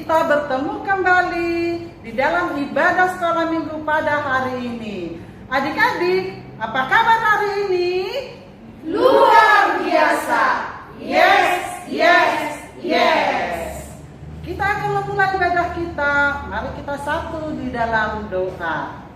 Kita bertemu kembali di dalam ibadah sekolah minggu pada hari ini. Adik-adik, apa kabar hari ini? Luar biasa. Yes, yes, yes. Kita akan memulai ibadah kita. Mari kita satu di dalam doa.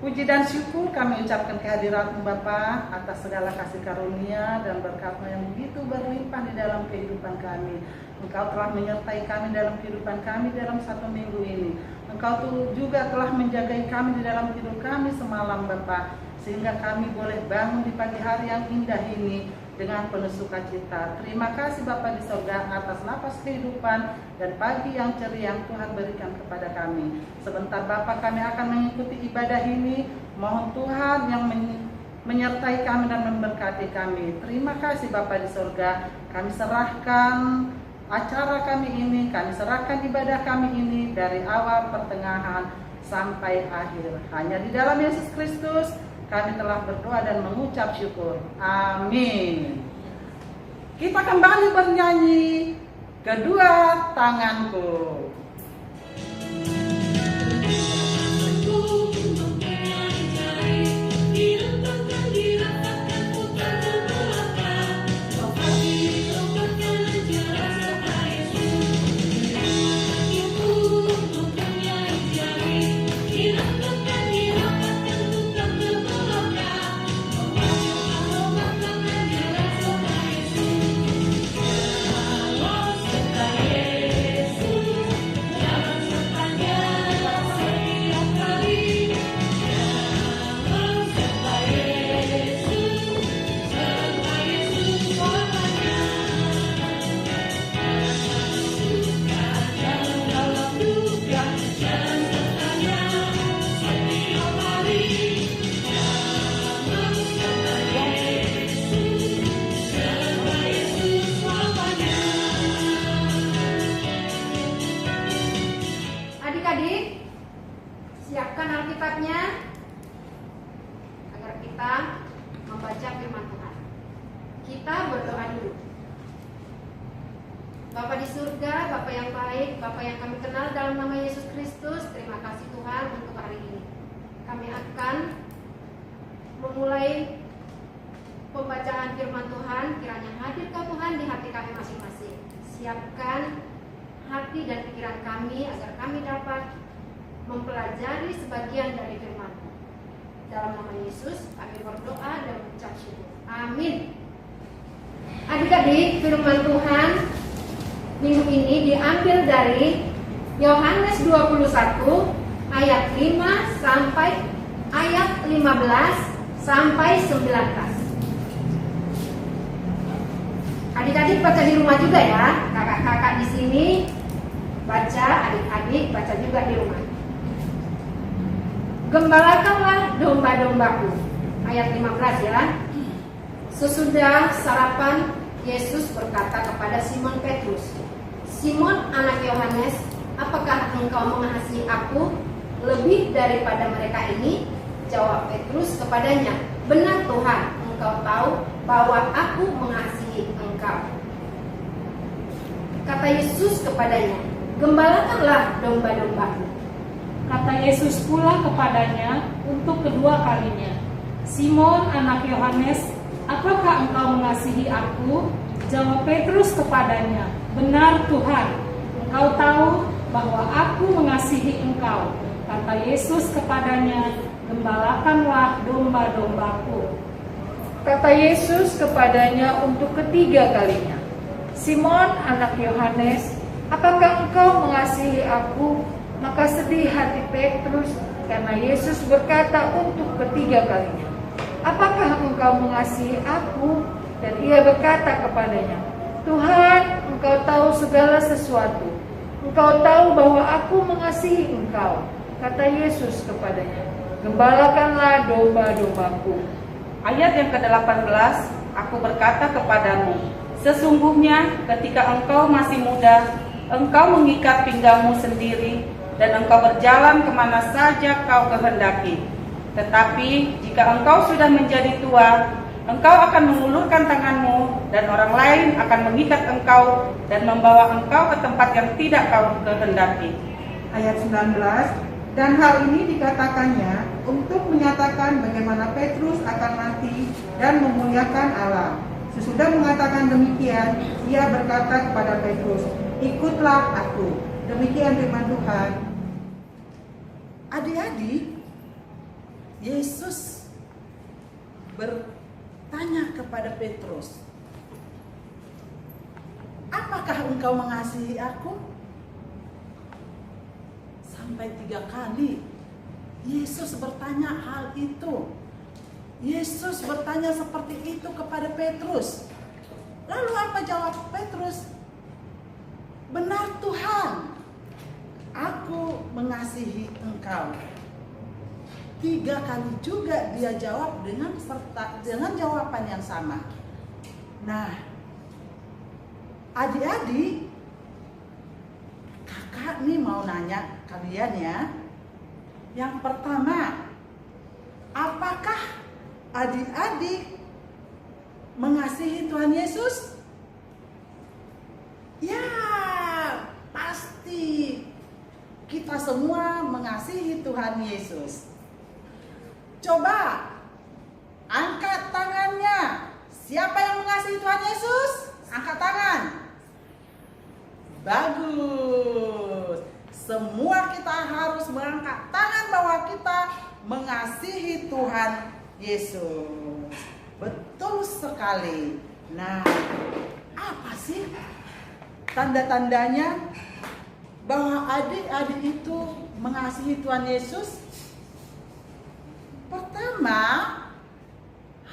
Puji dan syukur kami ucapkan kehadirat-Mu Bapa atas segala kasih karunia dan berkat-Mu yang begitu berlimpah di dalam kehidupan kami. Engkau telah menyertai kami dalam kehidupan kami dalam satu minggu ini. Engkau juga telah menjaga kami di dalam tidur kami semalam Bapa, sehingga kami boleh bangun di pagi hari yang indah ini dengan penuh sukacita. Terima kasih Bapa di sorga atas napas kehidupan dan pagi yang ceria yang Tuhan berikan kepada kami. Sebentar Bapa kami akan mengikuti ibadah ini. Mohon Tuhan yang menyertai kami dan memberkati kami. Terima kasih Bapa di sorga. Kami serahkan acara kami ini, kami serahkan ibadah kami ini dari awal, pertengahan, sampai akhir. Hanya di dalam Yesus Kristus kami telah berdoa dan mengucap syukur. Amin. Kita kembali bernyanyi Kedua Tanganku. Siapkan Alkitabnya agar kita membaca firman Tuhan. Kita berdoa dulu. Bapa di surga, Bapa yang baik, Bapa yang kami kenal dalam nama Yesus Kristus, terima kasih Tuhan untuk hari ini. Kami akan memulai pembacaan firman Tuhan. Kiranya hadirkah Tuhan di hati kami masing-masing. Siapkan hati dan pikiran kami agar kami dapat mempelajari sebagian dari firman-Mu. Dalam nama Yesus kami berdoa dan mengucap syukur. Amin. Adik-adik, firman Tuhan minggu ini diambil dari Yohanes 21 ayat 5 sampai ayat 15 sampai 19. Adik-adik baca di rumah juga ya. Kakak-kakak di sini baca, adik-adik baca juga di rumah. Gembalakanlah domba-dombaku. Ayat 15 ya. Sesudah sarapan, Yesus berkata kepada Simon Petrus, Simon anak Yohanes, apakah engkau mengasihi aku lebih daripada mereka ini? Jawab Petrus kepadanya, benar Tuhan, engkau tahu bahwa aku mengasihi engkau. Kata Yesus kepadanya, gembalakanlah domba-dombaku. Kata Yesus pula kepadanya untuk kedua kalinya, Simon anak Yohanes, apakah engkau mengasihi aku? Jawab Petrus kepadanya, benar Tuhan, engkau tahu bahwa aku mengasihi engkau. Kata Yesus kepadanya, gembalakanlah domba-dombaku. Kata Yesus kepadanya untuk ketiga kalinya, Simon anak Yohanes, apakah engkau mengasihi aku? Maka sedih hati Petrus karena Yesus berkata untuk ketiga kalinya, apakah engkau mengasihi aku? Dan ia berkata kepadanya, Tuhan, engkau tahu segala sesuatu. Engkau tahu bahwa aku mengasihi engkau. Kata Yesus kepadanya, gembalakanlah domba-dombaku. Ayat yang ke-18, aku berkata kepadamu, sesungguhnya ketika engkau masih muda, engkau mengikat pinggangmu sendiri, dan engkau berjalan kemana saja kau kehendaki. Tetapi jika engkau sudah menjadi tua, engkau akan mengulurkan tanganmu dan orang lain akan mengikat engkau dan membawa engkau ke tempat yang tidak kau kehendaki. Ayat 19, dan hal ini dikatakannya untuk menyatakan bagaimana Petrus akan mati dan memuliakan Allah. Sesudah mengatakan demikian, ia berkata kepada Petrus, ikutlah aku. Demikian firman Tuhan. Adik-adik, Yesus bertanya kepada Petrus, apakah engkau mengasihi aku? Sampai 3 kali Yesus bertanya hal itu. Yesus bertanya seperti itu kepada Petrus. Lalu apa jawab Petrus? Benar Tuhan, aku mengasihi engkau. 3 kali juga dia jawab dengan jawaban yang sama. Nah, adik-adik, kakak nih mau nanya kalian ya. Yang pertama, apakah adik-adik mengasihi Tuhan Yesus? Ya, pasti kita semua mengasihi Tuhan Yesus. Coba angkat tangannya. Siapa yang mengasihi Tuhan Yesus? Angkat tangan. Bagus. Semua kita harus mengangkat tangan bahwa kita mengasihi Tuhan Yesus. Betul sekali. Nah, apa sih tanda-tandanya bahwa adik-adik itu mengasihi Tuhan Yesus? Pertama,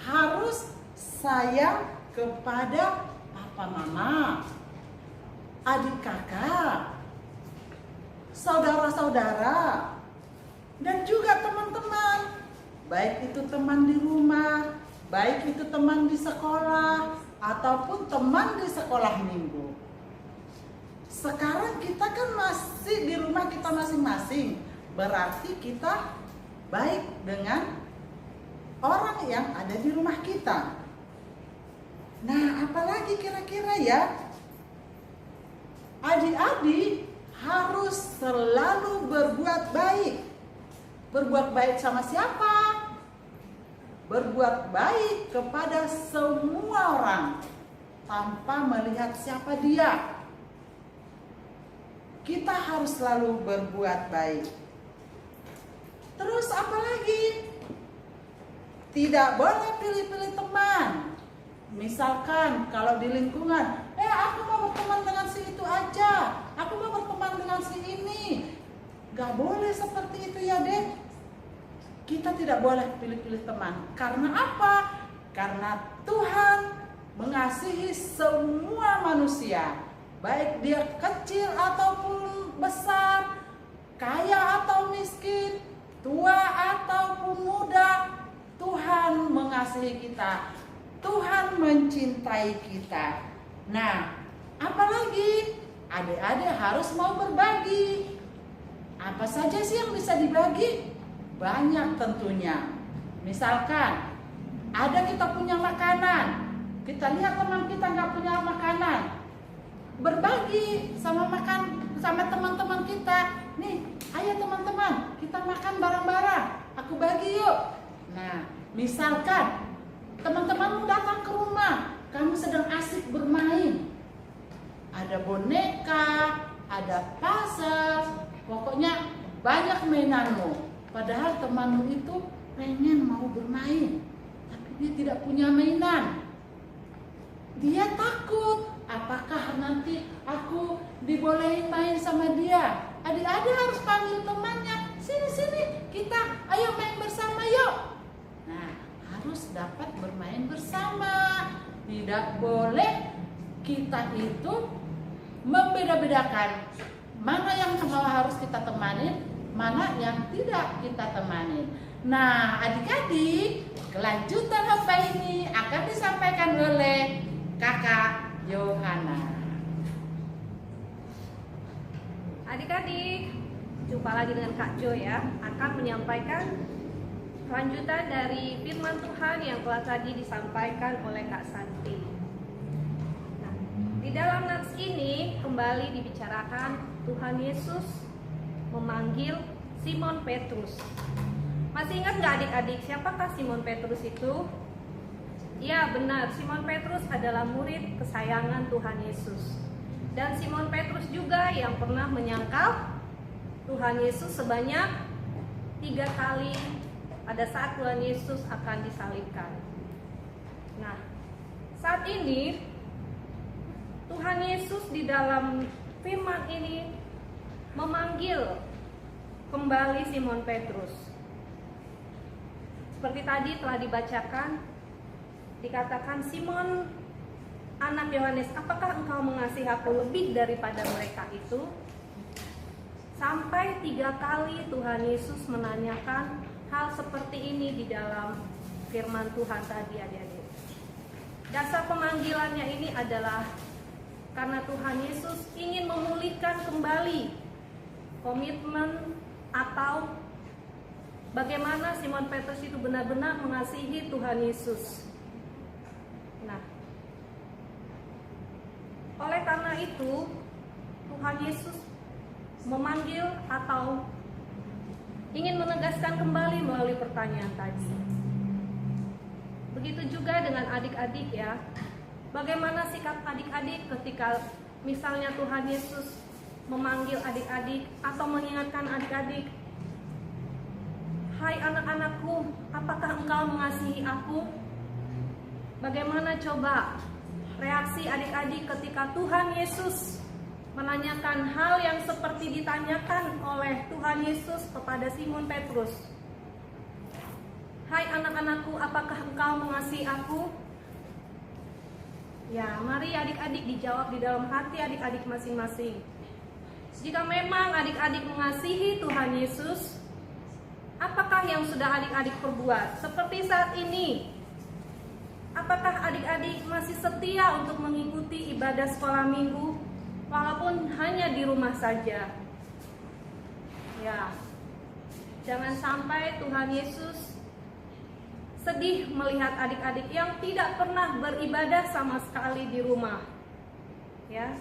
harus sayang kepada papa mama, adik kakak, saudara-saudara, dan juga teman-teman. Baik itu teman di rumah, baik itu teman di sekolah, ataupun teman di sekolah minggu. Sekarang kita kan masih di rumah kita masing-masing, berarti kita baik dengan orang yang ada di rumah kita. Nah, apalagi kira-kira ya? Adik-adik harus selalu berbuat baik. Berbuat baik sama siapa? Berbuat baik kepada semua orang tanpa melihat siapa dia. Kita harus selalu berbuat baik. Terus apa lagi? Tidak boleh pilih-pilih teman. Misalkan kalau di lingkungan, aku mau berteman dengan si itu aja, aku mau berteman dengan si ini. Gak boleh seperti itu ya dek. Kita tidak boleh pilih-pilih teman. Karena apa? Karena Tuhan mengasihi semua manusia, baik dia kecil ataupun besar, kaya atau miskin, tua ataupun muda. Tuhan mengasihi kita. Tuhan mencintai kita. Nah, apalagi adik-adik harus mau berbagi. Apa saja sih yang bisa dibagi? Banyak tentunya. Misalkan ada kita punya makanan, kita lihat teman kita nggak punya makanan, berbagi sama teman-teman kita. Nih, ayo teman-teman, kita makan bareng-bareng. Aku bagi yuk. Nah, misalkan teman-temanmu datang ke rumah, kamu sedang asik bermain. Ada boneka, ada puzzle, pokoknya banyak mainanmu. Padahal temanmu itu pengen mau bermain, tapi dia tidak punya mainan. Dia takut, apakah nanti aku dibolehin main sama dia? Adik-adik harus panggil temannya, sini, kita ayo main bersama yuk. Nah, harus dapat bermain bersama. Tidak boleh kita itu membeda-bedakan mana yang harus kita temanin, mana yang tidak kita temani. Nah, adik-adik, kelanjutan apa ini akan disampaikan oleh Kakak Yohana. Adik-adik, jumpa lagi dengan Kak Jo ya, akan menyampaikan kelanjutan dari firman Tuhan yang telah tadi disampaikan oleh Kak Santi. Di dalam nats ini kembali dibicarakan Tuhan Yesus memanggil Simon Petrus. Masih ingat nggak adik-adik siapakah Simon Petrus itu? Ya benar, Simon Petrus adalah murid kesayangan Tuhan Yesus. Dan Simon Petrus juga yang pernah menyangkal Tuhan Yesus sebanyak 3 kali pada saat Tuhan Yesus akan disalibkan. Nah, saat ini Tuhan Yesus di dalam firman ini memanggil kembali Simon Petrus. Seperti tadi telah dibacakan, dikatakan, Simon anak Yohanes, apakah engkau mengasihi aku lebih daripada mereka itu? Sampai 3 kali Tuhan Yesus menanyakan hal seperti ini di dalam firman Tuhan tadi, adik-adik. Dasar pemanggilannya ini adalah karena Tuhan Yesus ingin memulihkan kembali komitmen atau bagaimana Simon Petrus itu benar-benar mengasihi Tuhan Yesus. Nah, oleh karena itu Tuhan Yesus memanggil atau ingin menegaskan kembali melalui pertanyaan tadi. Begitu juga dengan adik-adik ya. Bagaimana sikap adik-adik ketika misalnya Tuhan Yesus memanggil adik-adik atau mengingatkan adik-adik, hai anak-anakku, apakah engkau mengasihi aku? Bagaimana coba reaksi adik-adik ketika Tuhan Yesus menanyakan hal yang seperti ditanyakan oleh Tuhan Yesus kepada Simon Petrus? Hai anak-anakku, apakah engkau mengasihi aku? Ya, mari adik-adik dijawab di dalam hati adik-adik masing-masing. Jika memang adik-adik mengasihi Tuhan Yesus, apakah yang sudah adik-adik perbuat? Seperti saat ini, apakah adik-adik masih setia untuk mengikuti ibadah sekolah minggu, walaupun hanya di rumah saja? Ya, jangan sampai Tuhan Yesus sedih melihat adik-adik yang tidak pernah beribadah sama sekali di rumah. Ya.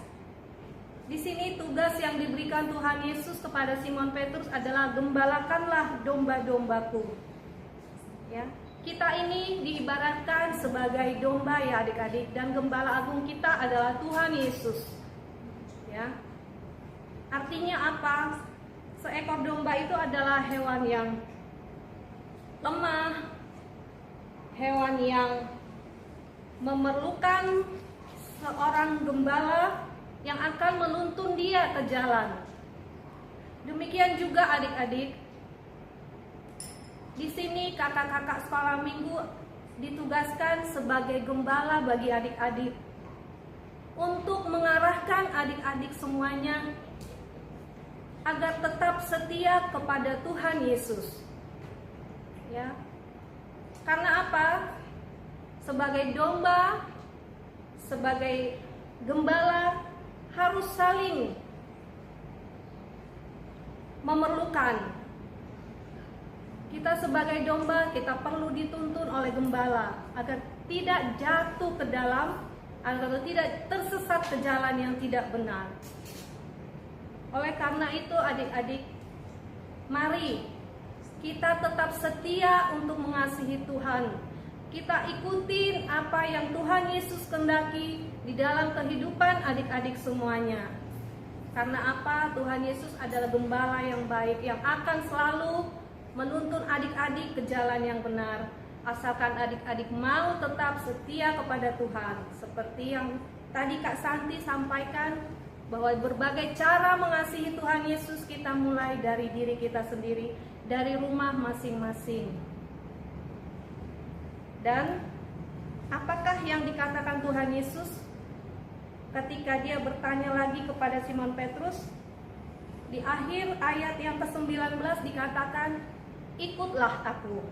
Di sini tugas yang diberikan Tuhan Yesus kepada Simon Petrus adalah gembalakanlah domba-dombaku. Ya. Kita ini diibaratkan sebagai domba ya adik-adik, dan gembala agung kita adalah Tuhan Yesus. Ya. Artinya apa? Seekor domba itu adalah hewan yang lemah, hewan yang memerlukan seorang gembala yang akan menuntun dia ke jalan. Demikian juga adik-adik. Di sini kakak-kakak sekolah minggu ditugaskan sebagai gembala bagi adik-adik untuk mengarahkan adik-adik semuanya agar tetap setia kepada Tuhan Yesus. Ya. Karena apa? Sebagai domba, sebagai gembala harus saling memerlukan. Kita sebagai domba, kita perlu dituntun oleh gembala agar tidak jatuh ke dalam, agar tidak tersesat ke jalan yang tidak benar. Oleh karena itu adik-adik, mari kita tetap setia untuk mengasihi Tuhan. Kita ikutin apa yang Tuhan Yesus kehendaki di dalam kehidupan adik-adik semuanya. Karena apa? Tuhan Yesus adalah gembala yang baik yang akan selalu menuntun adik-adik ke jalan yang benar. Asalkan adik-adik mau tetap setia kepada Tuhan. Seperti yang tadi Kak Santi sampaikan, bahwa berbagai cara mengasihi Tuhan Yesus kita mulai dari diri kita sendiri, dari rumah masing-masing. Dan apakah yang dikatakan Tuhan Yesus ketika dia bertanya lagi kepada Simon Petrus? Di akhir ayat yang ke-19 dikatakan, ikutlah aku.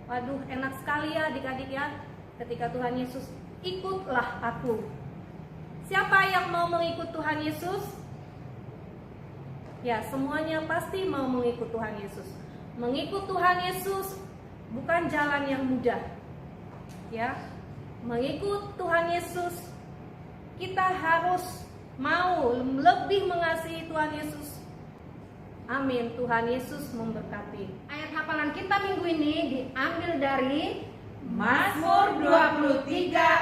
Waduh, enak sekali ya adik-adik ya, ketika Tuhan Yesus, ikutlah aku. Siapa yang mau mengikut Tuhan Yesus? Ya, semuanya pasti mau mengikut Tuhan Yesus. Mengikut Tuhan Yesus bukan jalan yang mudah. Ya, mengikut Tuhan Yesus kita harus mau lebih mengasihi Tuhan Yesus. Amin. Tuhan Yesus memberkati. Ayat hafalan kita minggu ini diambil dari Mazmur 23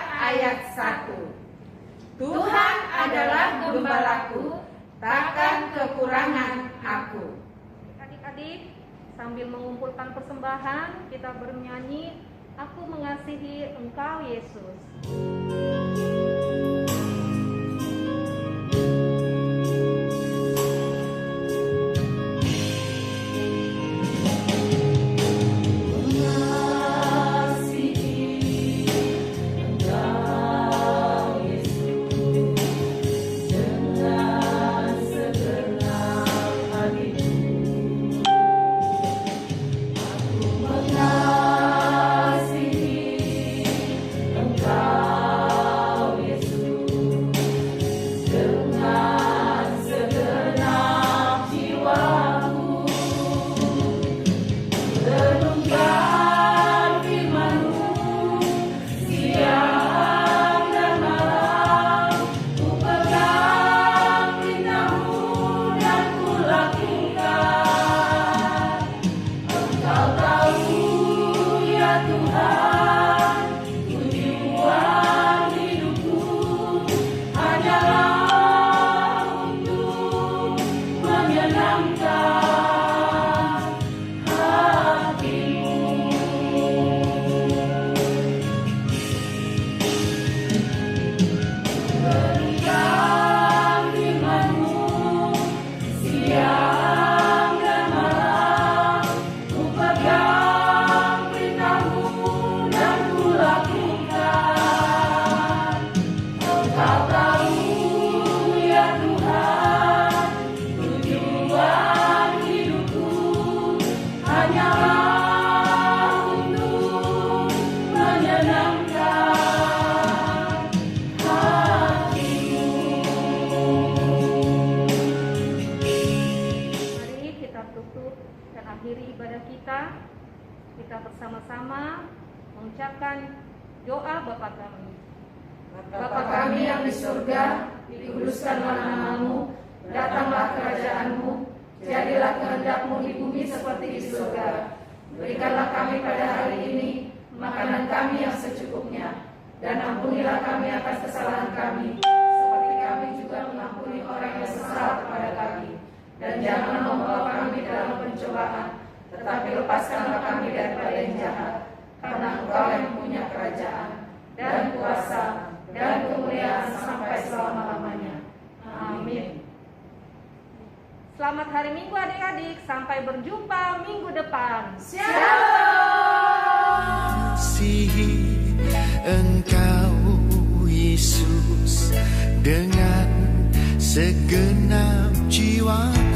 ayat 1. Tuhan adalah gembalaku, takkan kekurangan aku. Adik-adik, sambil mengumpulkan persembahan, kita bernyanyi, Aku mengasihi Engkau Yesus. Kita bersama-sama mengucapkan doa Bapa kami. Bapa kami yang di surga, dikuduskanlah namamu, datanglah kerajaanmu, jadilah kehendak-Mu di bumi seperti di surga. Berikanlah kami pada hari ini makanan kami yang secukupnya, dan ampunilah kami atas kesalahan kami, seperti kami juga mengampuni orang yang bersalah kepada kami. Dan jangan membawa kami dalam pencobaan, tetapi lepaskanlah kami daripada yang jahat, karena Engkau yang punya kerajaan, dan kuasa, dan kemuliaan sampai selama-lamanya. Amin. Selamat hari Minggu adik-adik, sampai berjumpa minggu depan. Shalom. Kasihi Engkau Yesus dengan segenap jiwa.